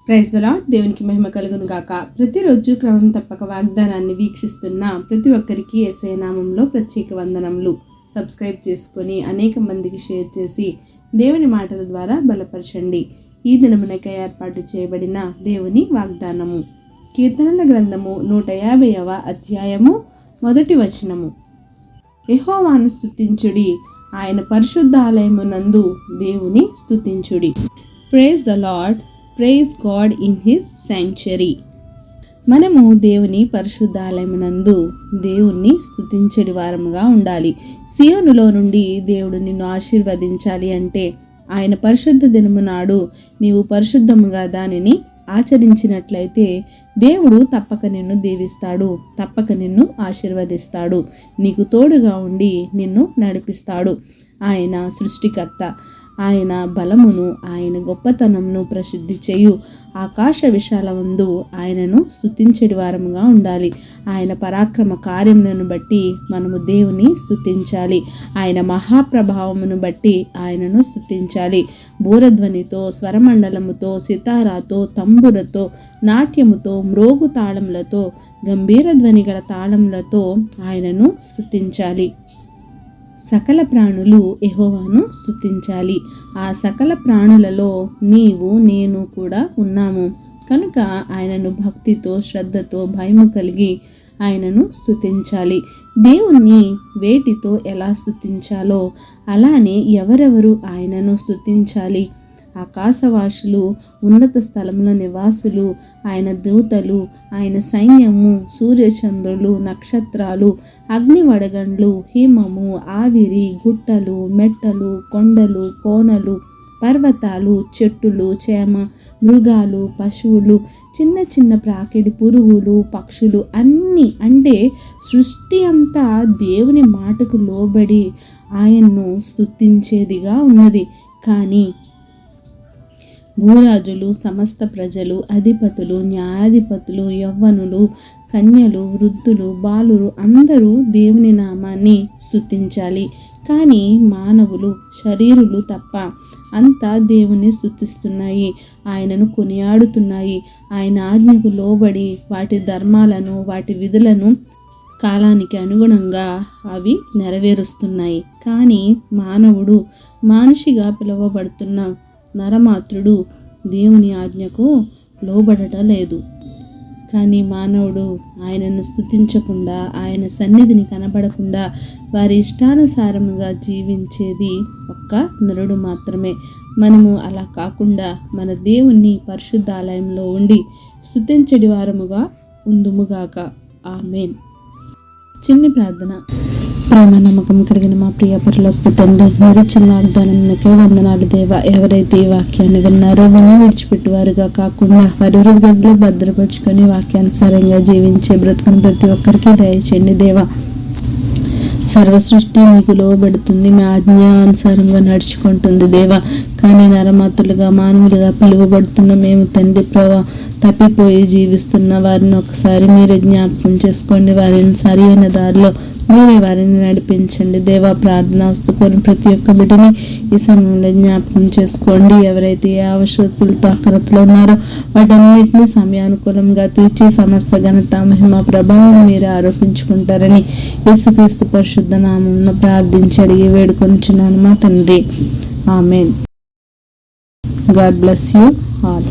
Praise the lord. దేవునికి మహిమ కలుగును గాక. ప్రతిరోజు క్రమం తప్పక వాగ్దానాన్ని వీక్షిస్తున్న ప్రతి ఒక్కరికి యేసయ్య నామంలో ప్రత్యేక వందనములు. సబ్స్క్రైబ్ చేసుకొని అనేక మందికి షేర్ చేసి దేవుని మాటల ద్వారా బలపరచండి. ఈ దినమునకై ఏర్పాటు చేయబడిన దేవుని వాగ్దానము కీర్తనల గ్రంథము 150వ అధ్యాయము 1 వచనము. యెహోవాను స్తుతించుడి, ఆయన పరిశుద్ధాలయమునందు దేవుని స్తుతించుడి. Praise the Lord. Praise God in his sanctuary. మనము దేవుని పరిశుద్ధాలయమునందు దేవుణ్ణి స్తుతించడి వారముగా ఉండాలి. సియోనులో నుండి దేవుడు నిన్ను ఆశీర్వదించాలి అంటే ఆయన పరిశుద్ధ దినము నాడు నీవు పరిశుద్ధముగా దానిని ఆచరించినట్లయితే దేవుడు తప్పక నిన్ను దీవిస్తాడు, తప్పక నిన్ను ఆశీర్వదిస్తాడు, నీకు తోడుగా ఉండి నిన్ను నడిపిస్తాడు. ఆయన సృష్టికర్త, ఆయన బలమును, ఆయన గొప్పతనమును ప్రసిద్ధి చేయు ఆకాశ విశాలమందు ఆయనను స్తుతించడి వారముగా ఉండాలి. ఆయన పరాక్రమ కార్యములను బట్టి మనము దేవుని స్తుతించాలి. ఆయన మహాప్రభావమును బట్టి ఆయనను స్తుతించాలి. బూరధ్వనితో, స్వరమండలముతో, సితారాతో, తంబురతో, నాట్యముతో, మ్రోగు తాళములతో, గంభీర ధ్వని గల తాళములతో ఆయనను స్తుతించాలి. సకల ప్రాణులు యెహోవాను స్తుతించాలి. ఆ సకల ప్రాణులలో నీవు నేను కూడా ఉన్నాము కనుక ఆయనను భక్తితో, శ్రద్ధతో, భయము కలిగి ఆయనను స్తుతించాలి. దేవుణ్ణి వేటితో ఎలా స్తుతించాలో అలానే ఎవరెవరు ఆయనను స్తుతించాలి. ఆకాశవాసులు, ఉన్నత స్థలముల నివాసులు, ఆయన దూతలు, ఆయన సైన్యము, సూర్యచంద్రులు, నక్షత్రాలు, అగ్నివడగండ్లు, హిమము, ఆవిరి, గుట్టలు, మెట్టలు, కొండలు, కోనలు, పర్వతాలు, చెట్టులు, చేమ, మృగాలు, పశువులు, చిన్న చిన్న ప్రాకిడి పురుగులు, పక్షులు అన్నీ, అంటే సృష్టి అంతా దేవుని మాటకు లోబడి ఆయన్ను స్తుతించేదిగా ఉన్నది. కానీ భూరాజులు, సమస్త ప్రజలు, అధిపతులు, న్యాయాధిపతులు, యవ్వనులు, కన్యలు, వృద్ధులు, బాలురు అందరూ దేవుని నామాన్ని స్తుతించాలి. కానీ మానవులు, శరీరులు తప్ప అంతా దేవుని స్తుతిస్తున్నాయి, ఆయనను కొనియాడుతున్నాయి. ఆయన ఆజ్ఞకు లోబడి వాటి ధర్మాలను, వాటి విధులను కాలానికి అనుగుణంగా అవి నెరవేరుస్తున్నాయి. కానీ మానవుడు, మనిషిగా పిలువబడుతున్న నరమాత్రుడు దేవుని ఆజ్ఞకు లోబడటలేదు. కానీ మానవుడు ఆయనను స్తుతించకుండా, ఆయన సన్నిధిని కనబడకుండా వారి ఇష్టానుసారముగా జీవించేది ఒక్క నరుడు మాత్రమే. మనము అలా కాకుండా మన దేవుణ్ణి పరిశుద్ధాలయంలో ఉండి స్తుతించడి వారముగా ఉందుముగాక. ఆమేన్. చిన్ని ప్రార్థన. ప్రేమ నమ్మకం కలిగిన మా ప్రియ పరలోకపు తండ్రి, మీరిచ్చిన వాగ్దానంకే వందనాలు దేవా. ఎవరైతే ఈ వాక్యాన్ని విన్నారో విని విడిచిపెట్టువారుగా కాకుండా వారి హృదయంలో భద్రపరుచుకొని వాక్యానుసారంగా జీవించే బ్రతుకుని ప్రతి ఒక్కరికి దయచేయండి దేవా. సర్వ సృష్టి మీకు లోబడుతుంది, మీ ఆజ్ఞానుసారంగా నడుచుకుంటుంది దేవా. కానీ నరమాతులుగా, మానవులుగా పిలువబడుతున్న మేము తండ్రి ప్రభా తప్పిపోయి జీవిస్తున్న వారిని ఒకసారి మీరే జ్ఞాపకం చేసుకోండి. వారిని సరి అయిన దారిలో మీరే వారిని నడిపించండి దేవా. ప్రార్థన వస్తుకొని ప్రతి ఒక్క బిడ్డని ఈ సమయంలో జ్ఞాపకం చేసుకోండి. ఎవరైతే ఏ అవసరతలతో అక్రతలో ఉన్నారో వాటన్నిటిని సమయానుకూలంగా తీర్చి సమస్త ఘనత, మహిమ, ప్రభావం మీరే ఆరోపించుకుంటారని యేసుక్రీస్తు పరిశుద్ధ నామమున ప్రార్థించి అడిగి వేడుకొనుచున్నాను మా తండ్రి. ఆమేన్. God bless you all.